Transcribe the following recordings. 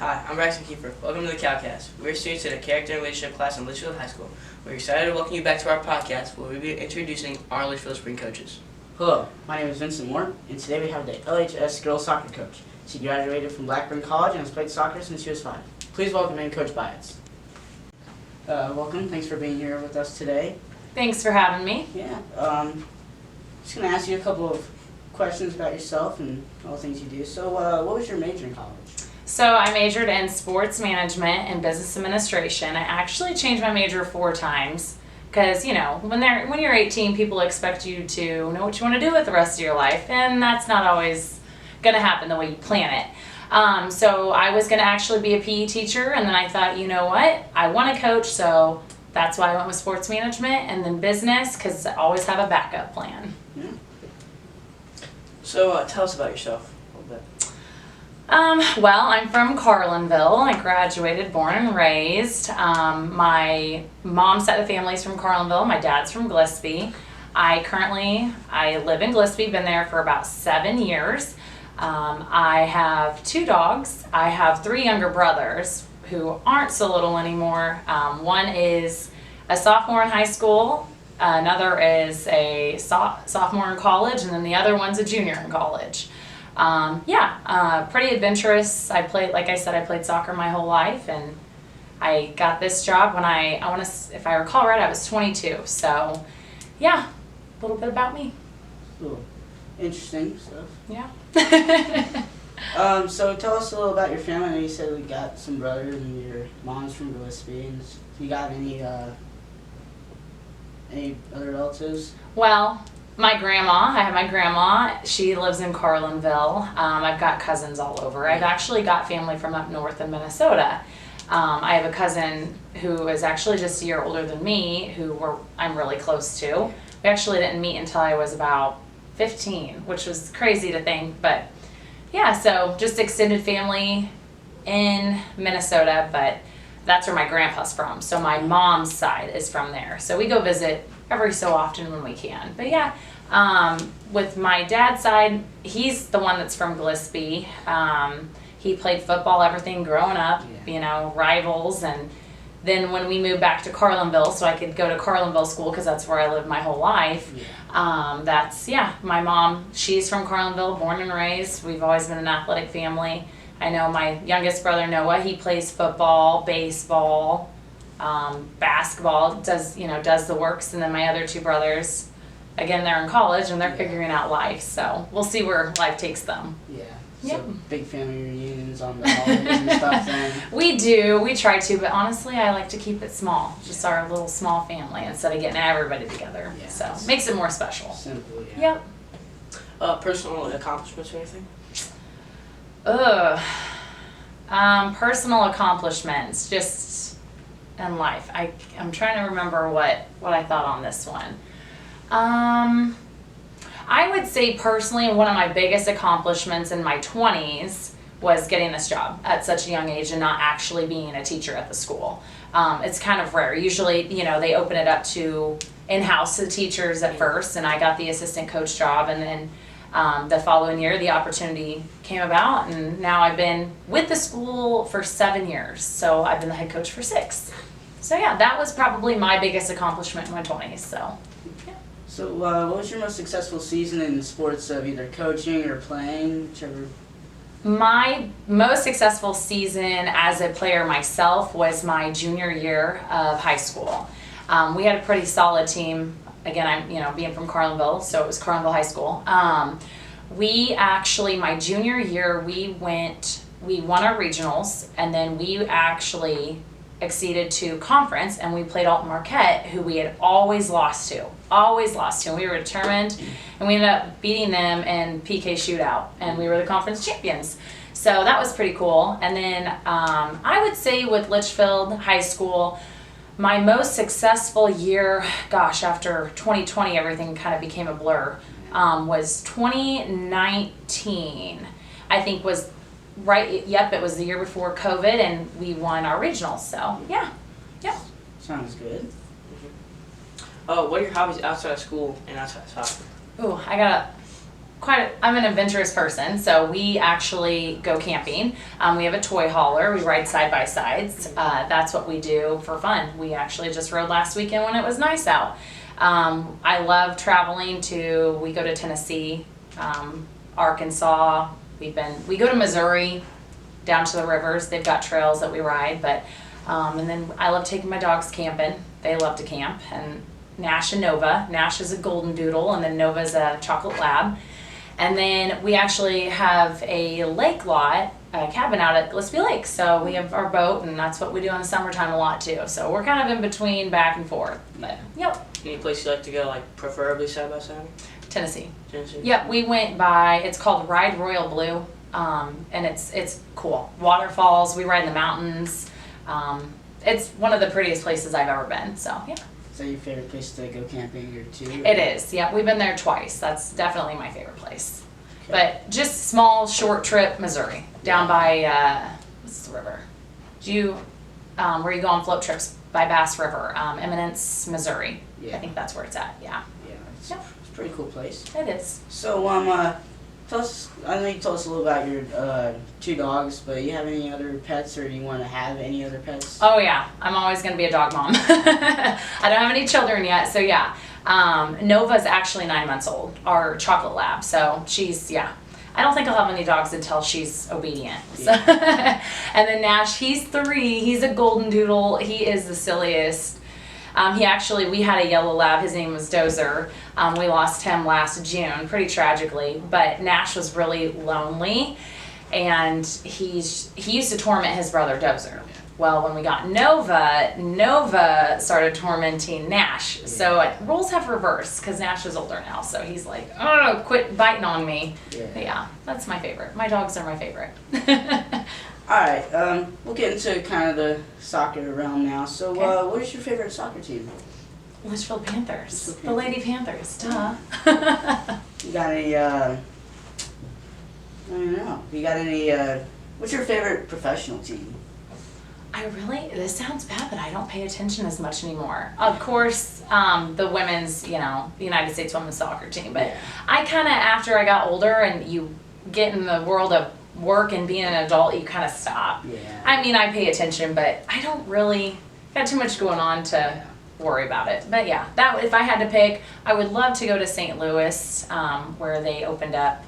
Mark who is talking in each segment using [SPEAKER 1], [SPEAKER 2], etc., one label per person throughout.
[SPEAKER 1] Hi, I'm Bryson Kiefer. Welcome to the CalCast. We're students in a character and relationship class in Litchfield High School. We're excited to welcome you back to our podcast where we'll be introducing our Litchfield Spring coaches.
[SPEAKER 2] Hello, my name is Vincent Moore, and today we have the LHS girls soccer coach. She graduated from Blackburn College and has played soccer since she was 5. Please welcome in Coach Byots. Welcome, thanks for being here with us today.
[SPEAKER 3] Thanks for having me.
[SPEAKER 2] Yeah, just going to ask you a couple of questions about yourself and all the things you do. So, what was your major in college?
[SPEAKER 3] So I majored in sports management and business administration. I actually changed my major 4 times because, you know, when you're 18, people expect you to know what you want to do with the rest of your life, and that's not always going to happen the way you plan it. So I was going to actually be a PE teacher, and then I thought, you know what, I want to coach, so that's why I went with sports management and then business, because I always have a backup plan.
[SPEAKER 2] Yeah.
[SPEAKER 1] So tell us about yourself a little bit.
[SPEAKER 3] Well, I'm from Carlinville. I graduated, born and raised. My mom's side of the family's from Carlinville. My dad's from Gillespie. I live in Gillespie, been there for about 7 years. I have 2 dogs. I have 3 younger brothers who aren't so little anymore. One is a sophomore in high school, another is a sophomore in college, and then the other one's a junior in college. Pretty adventurous. Like I said, I played soccer my whole life, and I got this job when if I recall right, I was 22. So, yeah, a little bit about me.
[SPEAKER 2] Cool. Interesting stuff.
[SPEAKER 3] Yeah.
[SPEAKER 2] So tell us a little about your family. I know you said we got some brothers and your mom's from Gillespie. And you got any other relatives?
[SPEAKER 3] Well, I have my grandma. She lives in Carlinville. I've got cousins all over. I've actually got family from up north in Minnesota. I have a cousin who is actually just a year older than me, I'm really close to. We actually didn't meet until I was about 15, which was crazy to think, but yeah, so just extended family in Minnesota, but that's where my grandpa's from. So my mom's side is from there. So we go visit every so often when we can. But yeah, with my dad's side, he's the one that's from Gillespie. He played football, everything growing up, rivals. And then when we moved back to Carlinville, so I could go to Carlinville school because that's where I lived my whole life. My mom, she's from Carlinville, born and raised. We've always been an athletic family. I know my youngest brother, Noah, he plays football, baseball, basketball, does the works. And then my other 2 brothers, again, they're in college and they're figuring out life. So we'll see where life takes them.
[SPEAKER 2] Yeah.
[SPEAKER 3] Yep.
[SPEAKER 2] So big family reunions on the holidays and stuff then?
[SPEAKER 3] We do. We try to, but honestly, I like to keep it small. Just our little small family instead of getting everybody together. Yeah, so makes it more special.
[SPEAKER 2] Simple, yeah.
[SPEAKER 3] Yep.
[SPEAKER 1] Personal accomplishments or anything?
[SPEAKER 3] Personal accomplishments, just in life. I'm trying to remember what I thought on this one. I would say personally, one of my biggest accomplishments in my 20s was getting this job at such a young age and not actually being a teacher at the school. It's kind of rare. Usually, they open it up to in-house to teachers at first, and I got the assistant coach job, and then the following year, the opportunity came about, and now I've been with the school for 7 years. So I've been the head coach for 6. So yeah, that was probably my biggest accomplishment in my 20s. So, yeah.
[SPEAKER 2] So what was your most successful season in sports of either coaching or playing, whichever?
[SPEAKER 3] My most successful season as a player myself was my junior year of high school. We had a pretty solid team. Again, I'm being from Carlinville, so it was Carlinville High School. We actually, my junior year, we won our regionals, and then we actually exceeded to conference, and we played Alton Marquette, who we had always lost to, and we were determined, and we ended up beating them in PK shootout, and we were the conference champions. So that was pretty cool. And then I would say with Litchfield High School, my most successful year, after 2020, everything kind of became a blur, was 2019, I think was right. Yep, it was the year before COVID, and we won our regionals. So yeah, yep.
[SPEAKER 2] Sounds good.
[SPEAKER 1] What are your hobbies outside of school and outside of soccer?
[SPEAKER 3] Ooh, I got I'm an adventurous person, so we actually go camping. We have a toy hauler. We ride side by sides. That's what we do for fun. We actually just rode last weekend when it was nice out. I love traveling we go to Tennessee, Arkansas. We go to Missouri, down to the rivers. They've got trails that we ride, but and then I love taking my dogs camping. They love to camp. And Nash and Nova. Nash is a golden doodle, and then Nova's a chocolate lab. And then we actually have a lake lot, a cabin out at Gillespie Lake. So we have our boat, and that's what we do in the summertime a lot too. So we're kind of in between, back and forth. But yep.
[SPEAKER 1] Any place you like to go, like preferably side by side?
[SPEAKER 3] Tennessee.
[SPEAKER 1] Tennessee.
[SPEAKER 3] Yep, we went by. It's called Ride Royal Blue, and it's cool. Waterfalls. We ride in the mountains. It's one of the prettiest places I've ever been. So yeah.
[SPEAKER 2] Is that your favorite place to go camping or too?
[SPEAKER 3] It is. Yeah, we've been there twice. That's definitely my favorite place.
[SPEAKER 2] Okay.
[SPEAKER 3] But just small, short trip, Missouri, down by what's the river? Where you go on float trips by Bass River, Eminence, Missouri.
[SPEAKER 2] Yeah.
[SPEAKER 3] I think that's where it's at. Yeah.
[SPEAKER 2] Yeah, it's
[SPEAKER 3] Yep.
[SPEAKER 2] a pretty cool place.
[SPEAKER 3] It is.
[SPEAKER 2] So, tell us, I know you told us a little about your 2 dogs, but you have any other pets, or do you want to have any other pets?
[SPEAKER 3] Oh yeah, I'm always gonna be a dog mom. I don't have any children yet, so yeah. Nova's actually 9 months old, our chocolate lab. So she's, yeah. I don't think I'll have any dogs until she's obedient. So and then Nash, he's 3. He's a golden doodle. He is the silliest. We had a yellow lab. His name was Dozer. We lost him last June, pretty tragically. But Nash was really lonely, and he used to torment his brother Dozer. Well, when we got Nova started tormenting Nash. So roles have reversed because Nash is older now. So he's like, oh, quit biting on me.
[SPEAKER 2] Yeah.
[SPEAKER 3] But yeah, that's my favorite. My dogs are my favorite.
[SPEAKER 2] Alright, we'll get into kind of the soccer realm now. So,
[SPEAKER 3] Okay.
[SPEAKER 2] what is your favorite soccer team?
[SPEAKER 3] Litchfield Panthers.
[SPEAKER 2] Litchfield
[SPEAKER 3] The Lady Panthers. Duh.
[SPEAKER 2] You got any, I don't know. You got any, what's your favorite professional team?
[SPEAKER 3] This sounds bad, but I don't pay attention as much anymore. Of course, the women's, the United States women's soccer team. But
[SPEAKER 2] Yeah.
[SPEAKER 3] I kind of, after I got older and you get in the world of work and being an adult, you kind of stop.
[SPEAKER 2] Yeah.
[SPEAKER 3] I mean, I pay attention, but I don't really got too much going on to worry about it. But yeah, that if I had to pick, I would love to go to St. Louis, where they opened up.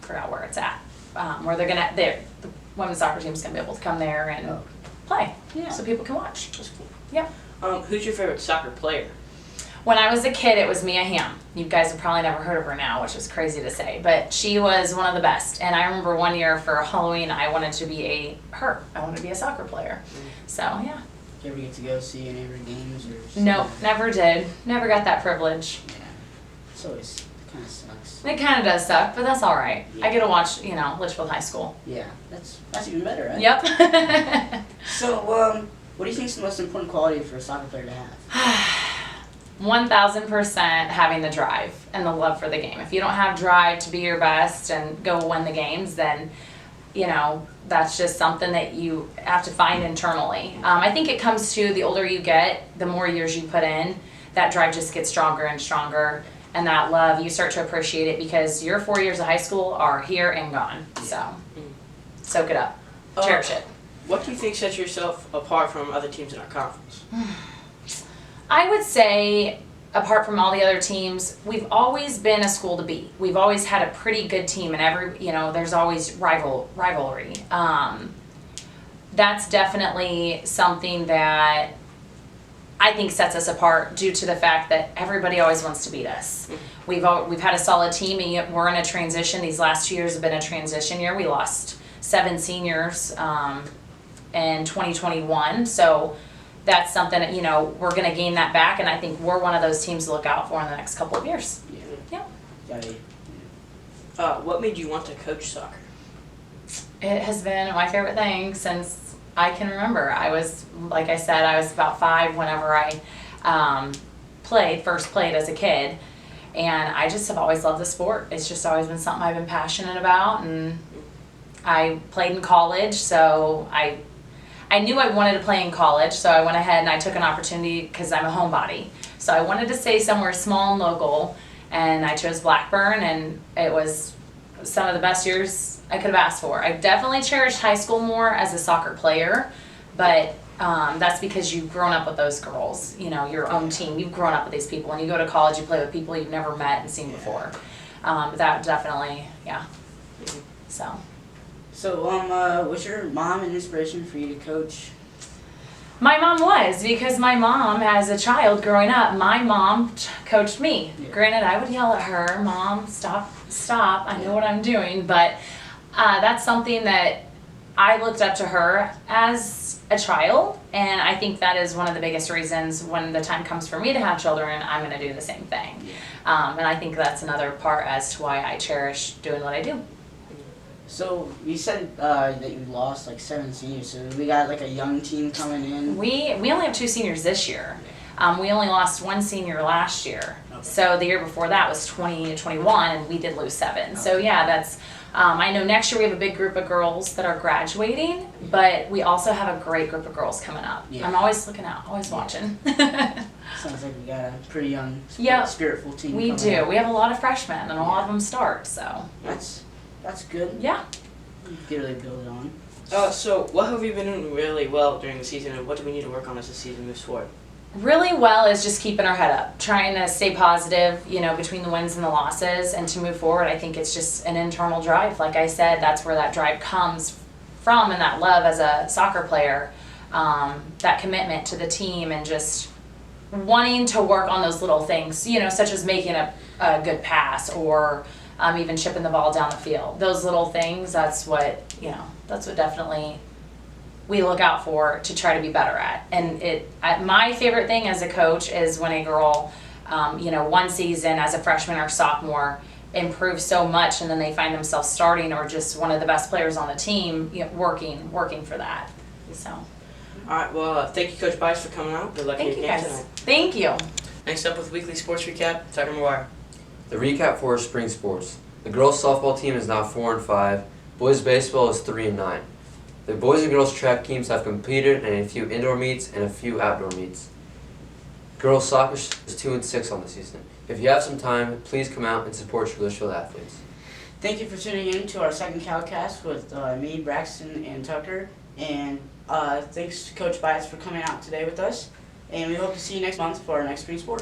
[SPEAKER 3] Forgot where it's at. Where the women's soccer team's gonna be able to come there and play,
[SPEAKER 2] Yeah.
[SPEAKER 3] so people can watch.
[SPEAKER 1] That's cool.
[SPEAKER 3] Yep.
[SPEAKER 1] Who's your favorite soccer player?
[SPEAKER 3] When I was a kid, it was Mia Hamm. You guys have probably never heard of her now, which is crazy to say, but she was one of the best. And I remember one year for Halloween, I wanted to be I wanted to be a soccer player. So yeah.
[SPEAKER 2] Did you ever get to go see any of her games? Or
[SPEAKER 3] Nope, never did. Never got that privilege.
[SPEAKER 2] Yeah. It's always kind of sucks.
[SPEAKER 3] It kind of does suck, but that's all right.
[SPEAKER 2] Yeah.
[SPEAKER 3] I get to watch, Litchfield High School.
[SPEAKER 2] Yeah, that's even better, right?
[SPEAKER 3] Yep.
[SPEAKER 2] So, what do you think is the most important quality for a soccer player to have?
[SPEAKER 3] 1000% having the drive and the love for the game. If you don't have drive to be your best and go win the games, then that's just something that you have to find internally. I think it comes to the older you get, the more years you put in, that drive just gets stronger and stronger, and that love, you start to appreciate it because your 4 years of high school are here and gone. So soak it up, cherish it.
[SPEAKER 1] What do you think sets yourself apart from other teams in our conference?
[SPEAKER 3] I would say, apart from all the other teams, we've always been a school to beat. We've always had a pretty good team, and there's always rivalry. That's definitely something that I think sets us apart due to the fact that everybody always wants to beat us. We've had a solid team, and yet we're in a transition. These last 2 years have been a transition year. We lost 7 seniors in 2021, so that's something that, we're going to gain that back, and I think we're one of those teams to look out for in the next couple of years.
[SPEAKER 2] Yeah.
[SPEAKER 1] What made you want to coach soccer?
[SPEAKER 3] It has been my favorite thing since I can remember. Like I said, I was about 5 whenever I first played as a kid, and I just have always loved the sport. It's just always been something I've been passionate about, and I played in college, so I knew I wanted to play in college, so I went ahead and I took an opportunity because I'm a homebody. So I wanted to stay somewhere small and local, and I chose Blackburn, and it was some of the best years I could have asked for. I definitely cherished high school more as a soccer player, but that's because you've grown up with those girls, you know, your own team. You've grown up with these people. When you go to college, you play with people you've never met and seen before. But that definitely, yeah. So.
[SPEAKER 2] So, was your mom an inspiration for you to coach?
[SPEAKER 3] My mom was, because my mom, as a child growing up, my mom coached me.
[SPEAKER 2] Yeah.
[SPEAKER 3] Granted, I would yell at her, "Mom, stop, I know what I'm doing," but that's something that I looked up to her as a child, and I think that is one of the biggest reasons when the time comes for me to have children, I'm going to do the same thing. And I think that's another part as to why I cherish doing what I do.
[SPEAKER 2] So, you said that you lost like 7 seniors, so we got like a young team coming in.
[SPEAKER 3] We only have 2 seniors this year. We only lost 1 senior last year.
[SPEAKER 2] Okay.
[SPEAKER 3] So the year before that was 2021, and we did lose 7. So yeah, that's, I know next year we have a big group of girls that are graduating, but we also have a great group of girls coming up.
[SPEAKER 2] Yeah.
[SPEAKER 3] I'm always looking out, always watching.
[SPEAKER 2] Sounds like we got a pretty young,
[SPEAKER 3] Yeah.
[SPEAKER 2] spiritful team.
[SPEAKER 3] We
[SPEAKER 2] coming
[SPEAKER 3] do.
[SPEAKER 2] up.
[SPEAKER 3] We have a lot of freshmen, and a lot of them start, so.
[SPEAKER 2] That's good.
[SPEAKER 3] Yeah.
[SPEAKER 2] You can really build it on.
[SPEAKER 1] So what have you been doing really well during the season, and what do we need to work on as the season moves forward?
[SPEAKER 3] Really well is just keeping our head up, trying to stay positive, you know, between the wins and the losses, and to move forward. I think it's just an internal drive. Like I said, that's where that drive comes from, and that love as a soccer player, that commitment to the team, and just wanting to work on those little things, you know, such as making a good pass, or even chipping the ball down the field. Those little things, that's what, you know, that's what definitely we look out for to try to be better at. And my favorite thing as a coach is when a girl, you know, one season as a freshman or sophomore improves so much, and then they find themselves starting or just one of the best players on the team, you know, working for that. So.
[SPEAKER 1] All right. Well, thank you, Coach Byots, for coming out. Good luck in
[SPEAKER 3] Thank
[SPEAKER 1] your
[SPEAKER 3] you
[SPEAKER 1] game
[SPEAKER 3] guys.
[SPEAKER 1] tonight.
[SPEAKER 3] Thank you.
[SPEAKER 1] Next up with weekly sports recap, Tucker McGuire.
[SPEAKER 4] The recap for spring sports. The girls softball team is now 4-5. Boys baseball is 3-9. The boys and girls track teams have competed in a few indoor meets and a few outdoor meets. Girls soccer is 2-6 on the season. If you have some time, please come out and support your Litchfield athletes.
[SPEAKER 2] Thank you for tuning in to our second CalCast with me, Braxton, and Tucker. And thanks to Coach Byots for coming out today with us. And we hope to see you next month for our next spring sport.